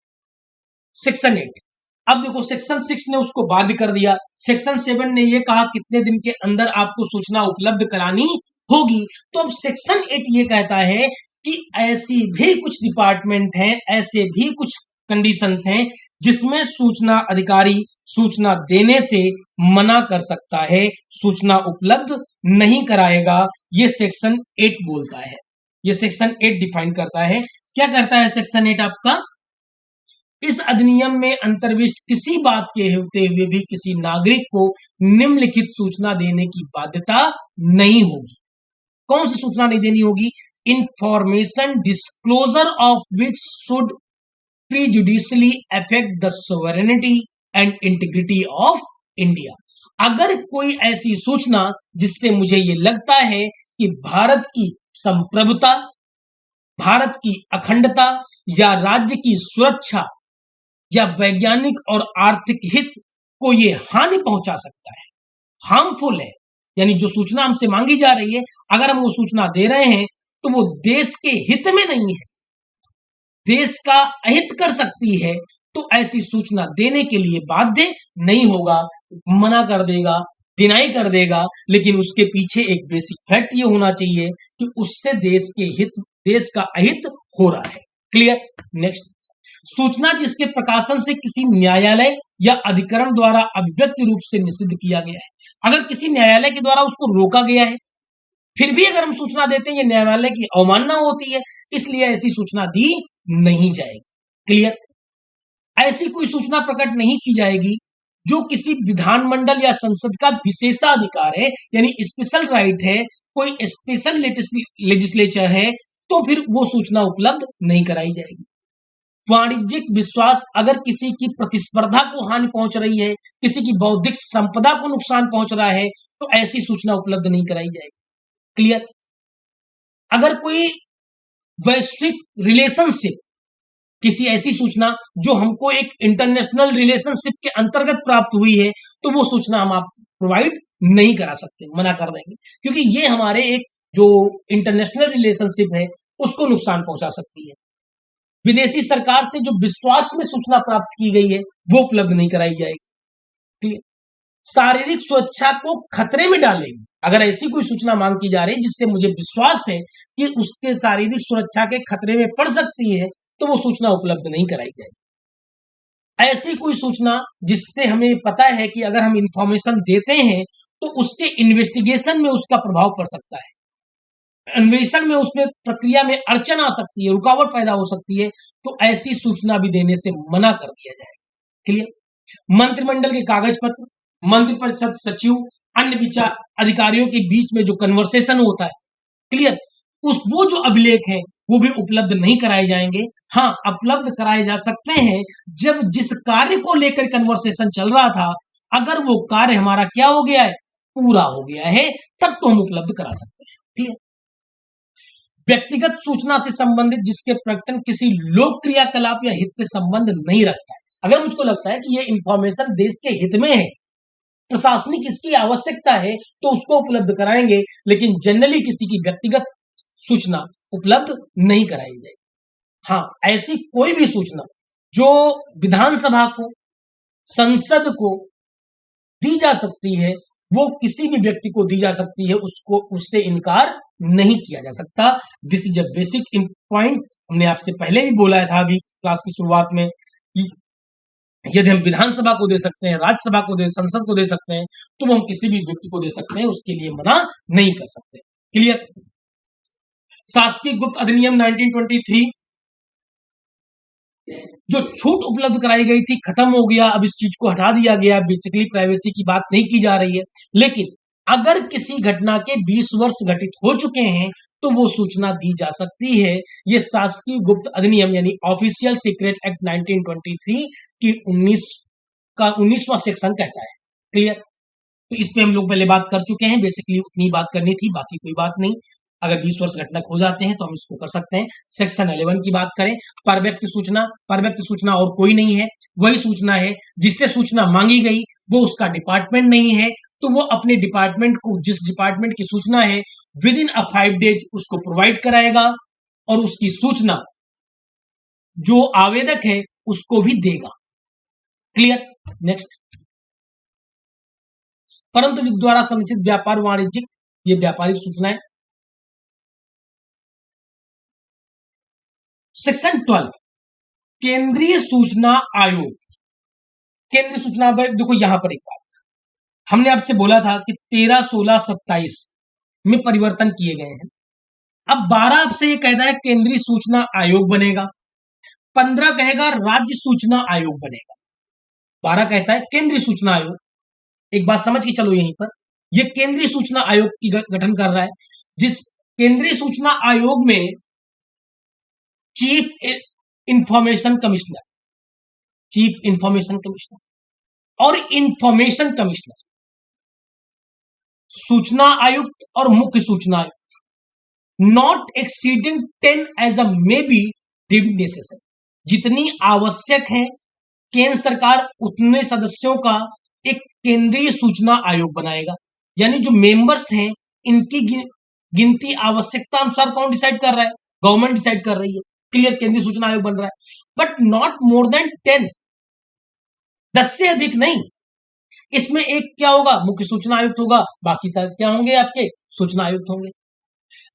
सेक्शन 8। अब देखो सेक्शन 6 ने उसको बाध्य कर दिया। सेक्शन 7 ने यह कहा कितने दिन के अंदर आपको सूचना उपलब्ध करानी होगी। तो अब सेक्शन 8 ये कहता है कि ऐसी भी कुछ डिपार्टमेंट हैं, ऐसे भी कुछ कंडीशंस हैं जिसमें सूचना अधिकारी सूचना देने से मना कर सकता है, सूचना उपलब्ध नहीं कराएगा। ये सेक्शन 8 बोलता है, ये सेक्शन 8 डिफाइन करता है। क्या करता है सेक्शन 8 आपका? इस अधिनियम में अंतर्विष्ट किसी बात के होते हुए भी किसी नागरिक को निम्नलिखित सूचना देने की बाध्यता नहीं होगी। कौन सी सूचना नहीं देनी होगी? Information disclosure of which should prejudicially affect the sovereignty and integrity of India. अगर कोई ऐसी सूचना जिससे मुझे ये लगता है कि भारत की संप्रभुता, भारत की अखंडता या राज्य की सुरक्षा या वैज्ञानिक और आर्थिक हित को ये हानि पहुंचा सकता है, हार्मफुल है, यानी जो सूचना हमसे मांगी जा रही है, अगर हम वो सूचना दे रहे हैं तो वो देश के हित में नहीं है, देश का अहित कर सकती है, तो ऐसी सूचना देने के लिए बाध्य नहीं होगा, मना कर देगा, डिनाई कर देगा। लेकिन उसके पीछे एक बेसिक फैक्ट ये होना चाहिए कि उससे देश के हित, देश का अहित हो रहा है। क्लियर? नेक्स्ट, सूचना जिसके प्रकाशन से किसी न्यायालय या अधिकरण द्वारा अभिव्यक्त रूप से निषिद्ध किया गया है। अगर किसी न्यायालय के द्वारा उसको रोका गया है, फिर भी अगर हम सूचना देते हैं, ये न्यायालय की अवमानना होती है, इसलिए ऐसी सूचना दी नहीं जाएगी। क्लियर? ऐसी कोई सूचना प्रकट नहीं की जाएगी जो किसी विधानमंडल या संसद का विशेषाधिकार है, यानी स्पेशल राइट है, कोई स्पेशल लेजिस्लेचर है, तो फिर वो सूचना उपलब्ध नहीं कराई जाएगी। वाणिज्यिक विश्वास, अगर किसी की प्रतिस्पर्धा को हानि पहुंच रही है, किसी की बौद्धिक संपदा को नुकसान पहुंच रहा है, तो ऐसी सूचना उपलब्ध नहीं कराई जाएगी। क्लियर? अगर कोई वैश्विक रिलेशनशिप, किसी ऐसी सूचना जो हमको एक इंटरनेशनल रिलेशनशिप के अंतर्गत प्राप्त हुई है, तो वो सूचना हम आप प्रोवाइड नहीं करा सकते, मना कर देंगे, क्योंकि ये हमारे एक जो इंटरनेशनल रिलेशनशिप है उसको नुकसान पहुंचा सकती है। विदेशी सरकार से जो विश्वास में सूचना प्राप्त की गई है वो उपलब्ध नहीं कराई जाएगी। शारीरिक सुरक्षा को खतरे में डालेगी, अगर ऐसी कोई सूचना मांग की जा रही है जिससे मुझे विश्वास है कि उसके शारीरिक सुरक्षा के खतरे में पड़ सकती है, तो वो सूचना उपलब्ध नहीं कराई जाएगी। ऐसी कोई सूचना जिससे हमें पता है कि अगर हम इंफॉर्मेशन देते हैं तो उसके इन्वेस्टिगेशन में उसका प्रभाव पड़ सकता है, अन्वेषण में उसमें प्रक्रिया में अड़चन आ सकती है, रुकावट पैदा हो सकती है, तो ऐसी सूचना भी देने से मना कर दिया जाएगा। क्लियर? मंत्रिमंडल के कागज पत्र, मंत्रिपरिषद सचिव, अन्य विचार अधिकारियों के बीच में जो कन्वर्सेशन होता है, क्लियर, वो जो अभिलेख है वो भी उपलब्ध नहीं कराए जाएंगे। हाँ, उपलब्ध कराए जा सकते हैं जब जिस कार्य को लेकर कन्वर्सेशन चल रहा था, अगर वो कार्य हमारा क्या हो गया है, पूरा हो गया है, तब तो हम उपलब्ध करा सकते हैं। क्लियर? व्यक्तिगत सूचना से संबंधित जिसके प्रकटन किसी लोक क्रियाकलाप या हित से संबंध नहीं रखता है, अगर मुझको लगता है कि ये इंफॉर्मेशन देश के हित में है, प्रशासनिक इसकी आवश्यकता है, तो उसको उपलब्ध कराएंगे, लेकिन जनरली किसी की व्यक्तिगत सूचना उपलब्ध नहीं कराई जाएगी। हाँ, ऐसी कोई भी सूचना जो विधानसभा को, संसद को दी जा सकती है, वो किसी भी व्यक्ति को दी जा सकती है, उसको उससे इनकार नहीं किया जा सकता। This is a basic point. हमने आपसे पहले भी बोला था अभी क्लास की शुरुआत में कि यदि हम विधानसभा को दे सकते हैं, राज्यसभा को दे, संसद को दे सकते हैं, तो वो हम किसी भी व्यक्ति को दे सकते हैं, उसके लिए मना नहीं कर सकते। क्लियर? शासकीय गुप्त अधिनियम 1923 जो छूट उपलब्ध कराई गई थी खत्म हो गया, अब इस चीज को हटा दिया गया, बेसिकली प्राइवेसी की बात नहीं की जा रही है। लेकिन अगर किसी घटना के 20 वर्ष घटित हो चुके हैं तो वो सूचना दी जा सकती है। ये शासकीय गुप्त अधिनियम यानी ऑफिशियल सीक्रेट एक्ट 1923 की 19वां सेक्शन कहता है। क्लियर? तो इस पे हम लोग पहले बात कर चुके हैं, बेसिकली उतनी बात करनी थी, बाकी कोई बात नहीं। अगर 20 वर्ष घटना हो जाते हैं तो हम इसको कर सकते हैं। सेक्शन 11 की बात करें, पर व्यक्ति सूचना। पर व्यक्ति सूचना और कोई नहीं है, वही सूचना है जिससे सूचना मांगी गई, वो उसका डिपार्टमेंट नहीं है, तो वो अपने डिपार्टमेंट को, जिस डिपार्टमेंट की सूचना है, विद इन 5 डेज उसको प्रोवाइड कराएगा और उसकी सूचना जो आवेदक है उसको भी देगा। क्लियर? नेक्स्ट, परंतु द्वारा संरक्षित व्यापार वाणिज्यिक, ये व्यापारिक सूचनाएं। सेक्शन 12 केंद्रीय सूचना आयोग। केंद्रीय सूचना आयोग, देखो यहां पर एक बात हमने आपसे बोला था कि 13, 16, 27 में परिवर्तन किए गए हैं। अब 12 आपसे ये कहता है केंद्रीय सूचना आयोग बनेगा, 15 कहेगा राज्य सूचना आयोग बनेगा, 12 कहता है केंद्रीय सूचना आयोग। एक बात समझ के चलो, यहीं पर ये केंद्रीय सूचना आयोग की गठन कर रहा है, जिस केंद्रीय सूचना आयोग में chief information commissioner, chief information commissioner और इंफॉर्मेशन कमिश्नर, सूचना आयुक्त और मुख्य सूचना आयुक्त, not exceeding 10 as a may be deemed necessary. जितनी आवश्यक है केंद्र सरकार उतने सदस्यों का एक केंद्रीय सूचना आयोग बनाएगा। यानी जो मेंबर्स हैं इनकी गिनती आवश्यकता अनुसार कौन डिसाइड कर रहा है? गवर्नमेंट डिसाइड कर रही है। क्लियर? केंद्रीय सूचना आयोग बन रहा है, बट नॉट मोर देन 10, 10 से अधिक नहीं। इसमें एक क्या होगा? मुख्य सूचना आयुक्त होगा, बाकी सारे क्या होंगे? आपके सूचना आयुक्त होंगे।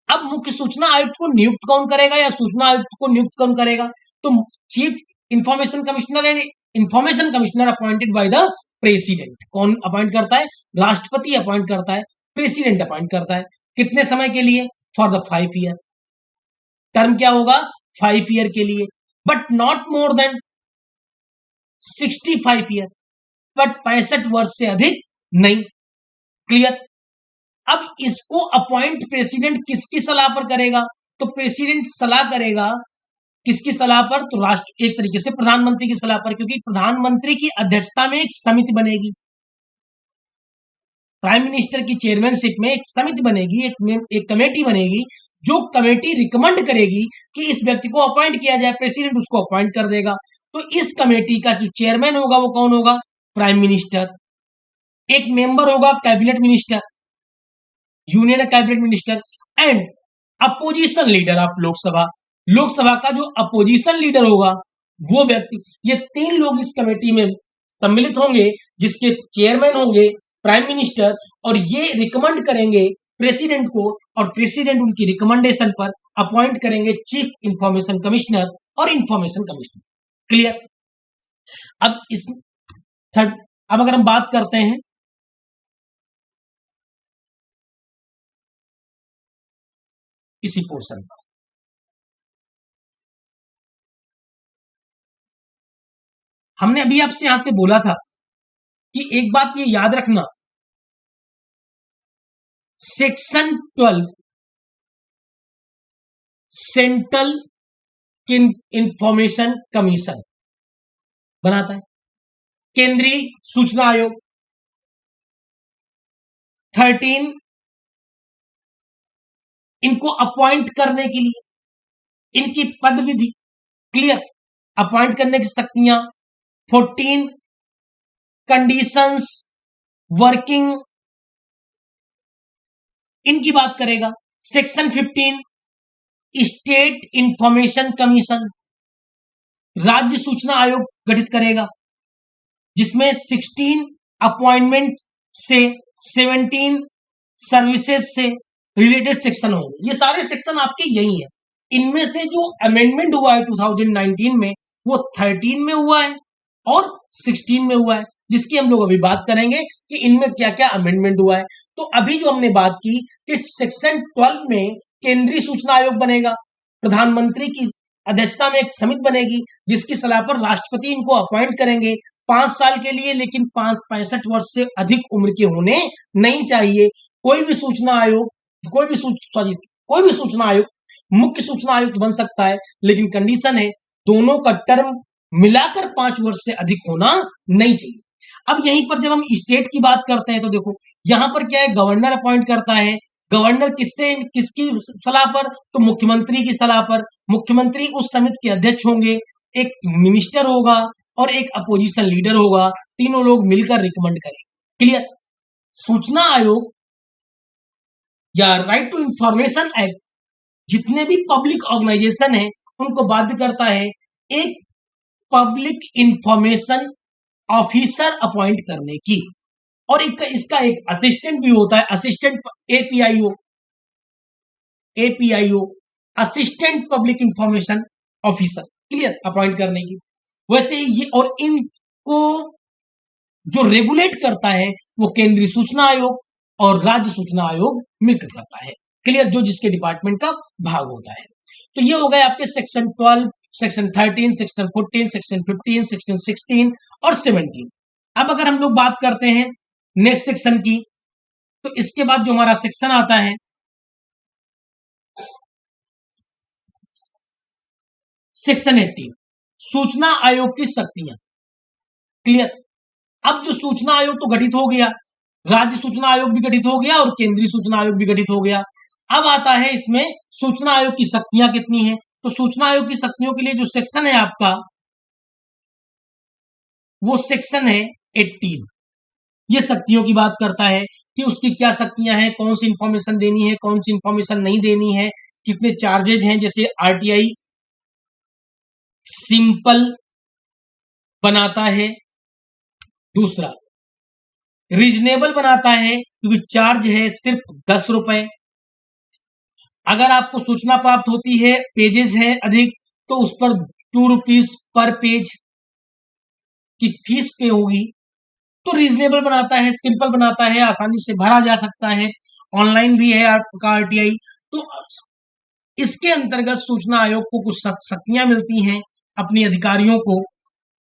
अब मुख्य सूचना आयुक्त को नियुक्त कौन करेगा या सूचना आयुक्त को नियुक्त कौन करेगा? तो chief information commissioner and information commissioner appointed by the president. कौन अपॉइंट करता है? राष्ट्रपति अपॉइंट करता है, प्रेसिडेंट अपॉइंट करता है। कितने समय के लिए? For the 5 year. टर्म क्या होगा? 5 ईयर के लिए, but not more than 65 year, but 65 वर्ष से अधिक नहीं। क्लियर। अब इसको अपॉइंट प्रेसिडेंट किसकी सलाह पर करेगा? तो प्रेसिडेंट सलाह करेगा किसकी सलाह पर? तो राष्ट्र, एक तरीके से प्रधानमंत्री की सलाह पर, क्योंकि प्रधानमंत्री की अध्यक्षता में एक समिति बनेगी, प्राइम मिनिस्टर की चेयरमैनशिप में एक समिति बनेगी, एक कमेटी बनेगी, जो कमेटी रिकमेंड करेगी कि इस व्यक्ति को अपॉइंट किया जाए, प्रेसिडेंट उसको अपॉइंट कर देगा। तो इस कमेटी का जो चेयरमैन होगा वो कौन होगा? Prime minister. एक मेंबर होगा cabinet minister, union cabinet minister, and opposition leader of Lok Sabha. Lok Sabha का जो अपोजिशन लीडर होगा वो व्यक्ति, ये 3 लोग इस कमेटी में सम्मिलित होंगे, जिसके चेयरमैन होंगे प्राइम मिनिस्टर, और ये रिकमेंड करेंगे प्रेसिडेंट को, और प्रेसिडेंट उनकी रिकमेंडेशन पर अपॉइंट करेंगे चीफ इंफॉर्मेशन कमिश्नर और इंफॉर्मेशन कमिश्नर। क्लियर। अब इस थर्ड, अब अगर हम बात करते हैं इसी पोर्शन पर, हमने अभी आपसे यहां से बोला था कि एक बात ये याद रखना, सेक्शन 12 सेंट्रल इंफॉर्मेशन कमीशन बनाता है, केंद्रीय सूचना आयोग। 13 इनको अपॉइंट करने के लिए इनकी पद विधि। क्लियर। अपॉइंट करने की शक्तियां। 14 कंडीशंस, वर्किंग, इनकी बात करेगा। सेक्शन 15 स्टेट इंफॉर्मेशन कमीशन, राज्य सूचना आयोग गठित करेगा, जिसमें 16 अपॉइंटमेंट से 17 सर्विसेज से रिलेटेड सेक्शन होंगे। ये सारे सेक्शन आपके यही हैं। इनमें से जो अमेंडमेंट हुआ है 2019 में, वो 13 में हुआ है और 16 में हुआ है, जिसकी हम लोग अभी बात करेंगे कि इनमें क्या क्या अमेंडमेंट हुआ है। तो अभी जो हमने बात की कि सेक्शन 12 में केंद्रीय सूचना आयोग बनेगा, प्रधानमंत्री की अध्यक्षता में एक समिति बनेगी, जिसकी सलाह पर राष्ट्रपति इनको अपॉइंट करेंगे 5 साल के लिए, लेकिन 65 वर्ष से अधिक उम्र के होने नहीं चाहिए। कोई भी सूचना आयोग, कोई भी सूचना आयोग मुख्य सूचना आयुक्त बन सकता है, लेकिन कंडीशन है दोनों का टर्म मिलाकर 5 वर्ष से अधिक होना नहीं चाहिए। अब यहीं पर जब हम स्टेट की बात करते हैं तो देखो यहां पर क्या है, गवर्नर अपॉइंट करता है। गवर्नर किसकी सलाह पर? तो मुख्यमंत्री की सलाह पर। मुख्यमंत्री उस समिति के अध्यक्ष होंगे, एक मिनिस्टर होगा और एक अपोजिशन लीडर होगा, तीनों लोग मिलकर रिकमेंड करेंगे। क्लियर। सूचना आयोग या राइट टू इंफॉर्मेशन एक्ट जितने भी पब्लिक ऑर्गेनाइजेशन है उनको बाध्य करता है एक पब्लिक इंफॉर्मेशन ऑफिसर अपॉइंट करने की, और इसका एक असिस्टेंट भी होता है, assistant APIO assistant public information officer. Clear. Appoint करने की। वैसे ये, और इनको जो रेगुलेट करता है वो केंद्रीय सूचना आयोग और राज्य सूचना आयोग मिलकर करता है। क्लियर। जो जिसके डिपार्टमेंट का भाग होता है। तो ये हो गए आपके section 12, section 13, section 14, section 15, section 16 और 17। अब अगर हम लोग बात करते हैं नेक्स्ट सेक्शन की, तो इसके बाद जो हमारा सेक्शन आता है सेक्शन 18, सूचना आयोग की शक्तियां। क्लियर। अब जो सूचना आयोग तो गठित हो गया, राज्य सूचना आयोग भी गठित हो गया और केंद्रीय सूचना आयोग भी गठित हो गया। अब आता है इसमें सूचना आयोग की शक्तियां कितनी हैं। तो सूचना आयोग की शक्तियों के लिए जो सेक्शन है आपका, वो सेक्शन है 18। ये शक्तियों की बात करता है कि उसकी क्या शक्तियां हैं, कौन सी इंफॉर्मेशन देनी है, कौन सी इंफॉर्मेशन नहीं देनी है, कितने चार्जेज हैं। जैसे आरटीआई सिंपल बनाता है, दूसरा रीजनेबल बनाता है क्योंकि चार्ज है सिर्फ 10 रुपए। अगर आपको सूचना प्राप्त होती है, पेजेस है अधिक, तो उस पर 2 रुपीज पर पेज की फीस पे होगी। तो रीजनेबल बनाता है, सिंपल बनाता है, आसानी से भरा जा सकता है, ऑनलाइन भी है आपका आरटीआई। तो इसके अंतर्गत सूचना आयोग को कुछ शक्तियां मिलती हैं अपने अधिकारियों को,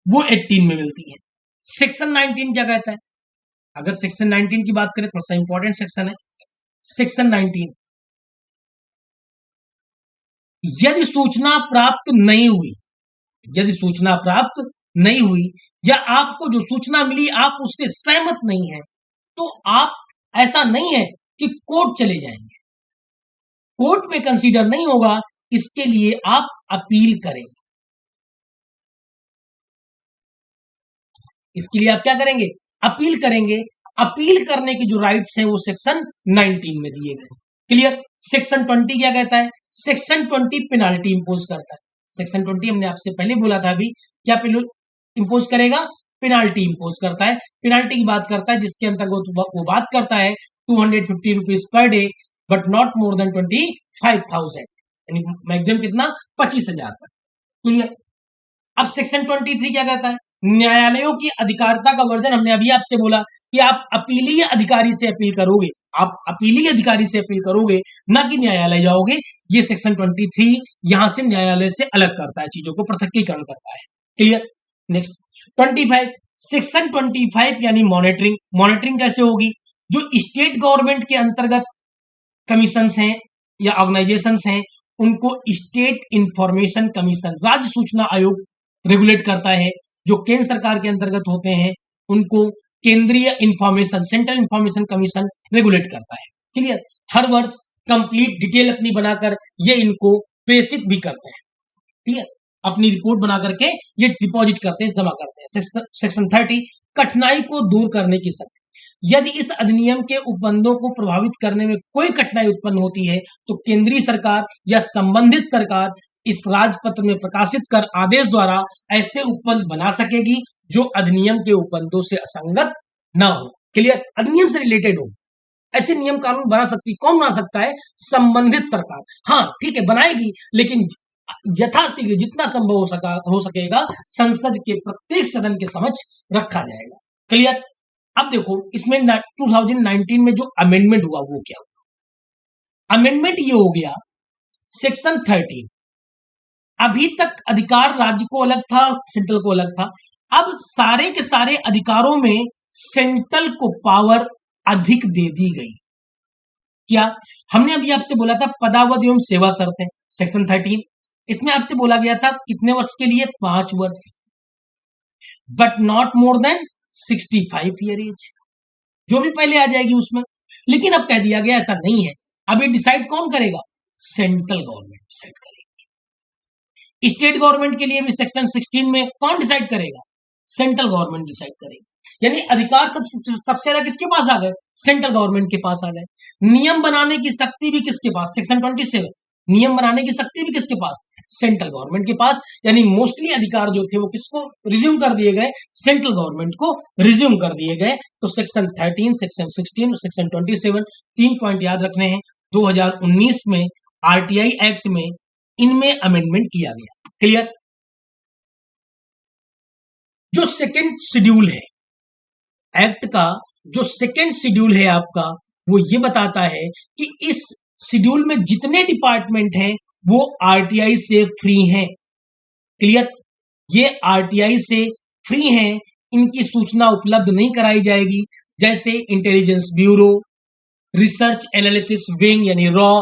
वो 18 में मिलती है। सेक्शन 19 क्या कहता है? अगर सेक्शन 19 की बात करें, थोड़ा सा इंपॉर्टेंट सेक्शन है सेक्शन 19। यदि सूचना प्राप्त नहीं हुई, यदि सूचना प्राप्त नहीं हुई या आपको जो सूचना मिली आप उससे सहमत नहीं है, तो आप, ऐसा नहीं है कि कोर्ट चले जाएंगे, कोर्ट में कंसीडर नहीं होगा, इसके लिए आप अपील करेंगे। इसके लिए आप क्या करेंगे? अपील करेंगे। अपील करने के जो राइट्स हैं वो सेक्शन 19 में दिए गए। क्लियर? सेक्शन 20 क्या कहता है? सेक्शन 20 पेनाल्टी इंपोज करता है। सेक्शन 20 हमने आपसे पहले बोला था, अभी क्या इंपोज करेगा? पेनाल्टी इंपोज करता है। पेनाल्टी की बात करता है जिसके अंतर्गत वो बात करता है 250 rupees per day but not more then 25,000, यानी मैक्सिमम कितना? 25,000 तक। क्लियर? अब सेक्शन 23 क्या कहता है? न्यायालयों की अधिकारिता का वर्जन हमने अभी आपसे बोला कि आप अपीलीय अधिकारी से अपील करोगे, आप अपीलीय अधिकारी से अपील करोगे, ना कि न्यायालय जाओगे। ये सेक्शन 23 यहां से न्यायालय से अलग करता है, चीजों को पृथकीकरण करता है। क्लियर? नेक्स्ट 25, सेक्शन 25 यानी मॉनिटरिंग। मॉनिटरिंग कैसे होगी? जो स्टेट गवर्नमेंट के अंतर्गत कमीशन हैं या ऑर्गेनाइजेशंस हैं, उनको स्टेट इंफॉर्मेशन कमीशन, राज्य सूचना आयोग रेगुलेट करता है। जो केंद्र सरकार के अंतर्गत होते हैं उनको केंद्रीय information, central information commission regulate करता है। क्लियर? हर वर्ष कंप्लीट डिटेल अपनी बनाकर ये इनको प्रेषित भी करते हैं। क्लियर? अपनी रिपोर्ट बना करके ये डिपॉजिट करते हैं, जमा करते हैं। सेक्शन 30, कठिनाई को दूर करने की शक्ति। यदि इस अधिनियम के उपबंधों को प्रभावित करने में कोई कठिनाई उत्पन्न होती है तो केंद्रीय सरकार या संबंधित सरकार इस राजपत्र में प्रकाशित कर आदेश द्वारा ऐसे उपबंध बना सकेगी जो अधिनियम के उपबंधों से असंगत न हो। क्लियर? अधिनियम से रिलेटेड हो, ऐसे नियम कानून बना सकती, कौन बना सकता है? संबंधित सरकार। हाँ ठीक है, बनाएगी, लेकिन यथाशीघ्र जितना संभव हो सकेगा संसद के प्रत्येक सदन के समक्ष रखा जाएगा। क्लियर? अब देखो इसमें 2019 में जो अमेंडमेंट हुआ वो क्या हुआ? अमेंडमेंट ये हो गया सेक्शन 13। अभी तक अधिकार राज्य को अलग था, सेंट्रल को अलग था। अब सारे के सारे अधिकारों में सेंट्रल को पावर अधिक दे दी गई। क्या? हमने अभी आपसे बोला था पदावधि एवं सेवा शर्तें, सेक्शन 13, इसमें आपसे बोला गया था कितने वर्ष के लिए? 5 वर्ष, but not more than 65 year age, जो भी पहले आ जाएगी उसमें। लेकिन अब कह दिया गया ऐसा नहीं है, अब ये डिसाइड कौन करेगा? सेंट्रल गवर्नमेंट डिसाइड करेगी। स्टेट गवर्नमेंट के लिए भी सेक्शन 16 में कौन डिसाइड करेगा? सेंट्रल गवर्नमेंट डिसाइड करेगी। यानी अधिकार सबसे ज्यादा किसके पास आ गए? सेंट्रल गवर्नमेंट के पास आ गए। नियम बनाने की शक्ति भी किसके पास? सेक्शन 27, नियम बनाने की शक्ति भी किसके पास? सेंट्रल गवर्नमेंट के पास। यानी मोस्टली अधिकार जो थे वो किसको रिज्यूम कर दिए गए? सेंट्रल गवर्नमेंट को रिज्यूम कर दिए गए। तो सेक्शन 13, सेक्शन 16 और सेक्शन 27, 3 पॉइंट याद रखने हैं। 2019 में आरटीआई एक्ट में इनमें अमेंडमेंट किया गया। क्लियर? जो सेकेंड शेड्यूल है एक्ट का, जो सेकेंड शेड्यूल है आपका, वो ये बताता है कि इस शेड्यूल में जितने डिपार्टमेंट हैं वो आरटीआई से फ्री हैं। क्लियर? ये आरटीआई से फ्री हैं, इनकी सूचना उपलब्ध नहीं कराई जाएगी, जैसे Intelligence Bureau, Research Analysis Wing यानी रॉ,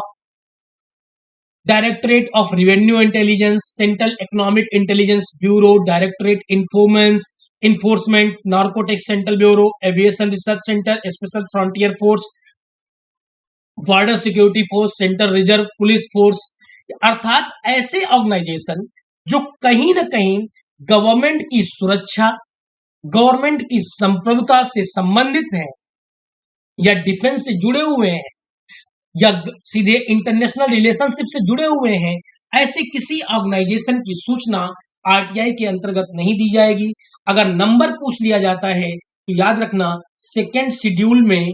Directorate of Revenue Intelligence, Central Economic Intelligence Bureau, Directorate Enforcement, Narcotics Central Bureau, Aviation Research Centre, Special Frontier Force, Border Security Force, Central Reserve Police Force. अर्थात ऐसे ऑर्गेनाइजेशन जो कहीं ना कहीं गवर्नमेंट की सुरक्षा, गवर्नमेंट की संप्रभुता से संबंधित हैं या डिफेंस से जुड़े हुए हैं या सीधे इंटरनेशनल रिलेशनशिप से जुड़े हुए हैं, ऐसे किसी ऑर्गेनाइजेशन की सूचना आरटीआई के अंतर्गत नहीं दी जाएगी। अगर नंबर पूछ लिया जाता है तो याद रखना सेकेंड शेड्यूल में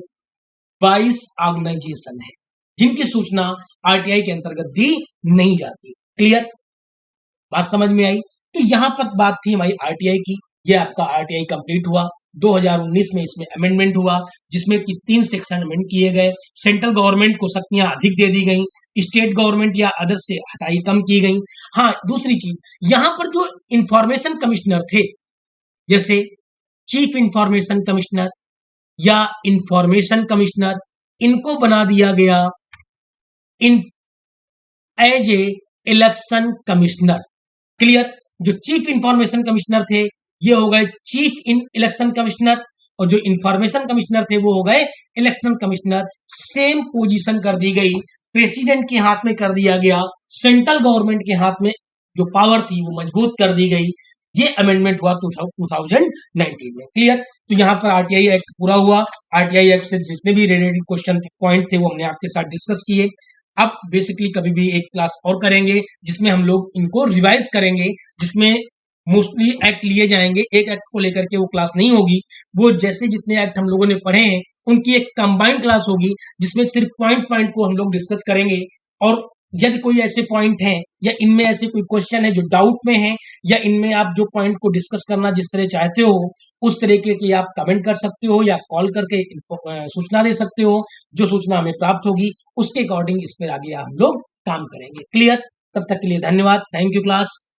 22 ऑर्गेनाइजेशन है जिनकी सूचना आरटीआई के अंतर्गत दी नहीं जाती। क्लियर? बात समझ में आई? तो यहां पर बात थी हमारी आरटीआई की। ये आपका आरटीआई कंप्लीट हुआ। 2019 में इसमें अमेंडमेंट हुआ जिसमें कि 3 सेक्शन अमेंड किए गए। सेंट्रल गवर्नमेंट को शक्तियां अधिक दे दी गई, स्टेट गवर्नमेंट या अदर से हटाई कम की गई। हाँ, दूसरी चीज, यहां पर जो इंफॉर्मेशन कमिश्नर थे जैसे चीफ इंफॉर्मेशन कमिश्नर या इंफॉर्मेशन कमिश्नर, इनको बना दिया गया in as a election commissioner. Clear? जो चीफ इंफॉर्मेशन कमिश्नर थे ये हो गए चीफ इन इलेक्शन कमिश्नर, और जो इंफॉर्मेशन कमिश्नर थे वो हो गए इलेक्शन कमिश्नर। सेम पोजीशन कर दी गई, प्रेसिडेंट के हाथ में कर दिया गया, सेंट्रल गवर्नमेंट के हाथ में जो पावर थी वो मजबूत कर दी गई। ये अमेंडमेंट हुआ 2019 में। क्लियर? तो यहाँ पर आरटीआई एक्ट पूरा हुआ। आरटीआई एक्ट से जितने भी रिलेटेड क्वेश्चन पॉइंट थे वो हमने आपके साथ डिस्कस किए। अब बेसिकली कभी भी एक क्लास और करेंगे जिसमें हम लोग इनको रिवाइज करेंगे, जिसमें मोस्टली एक्ट लिए जाएंगे। एक एक्ट को लेकर के वो क्लास नहीं होगी, वो जैसे जितने एक्ट हम लोगों ने पढ़े हैं उनकी एक कंबाइंड क्लास होगी जिसमें सिर्फ पॉइंट पॉइंट को हम लोग डिस्कस करेंगे। और यदि कोई ऐसे पॉइंट हैं या इनमें ऐसे कोई क्वेश्चन है जो डाउट में है, या इनमें आप जो पॉइंट को डिस्कस करना जिस तरह चाहते हो उस तरीके की आप कमेंट कर सकते हो या कॉल करके सूचना दे सकते हो। जो सूचना हमें प्राप्त होगी उसके अकॉर्डिंग इस पर आगे हम लोग काम करेंगे। क्लियर? तब तक के लिए धन्यवाद। Thank you class.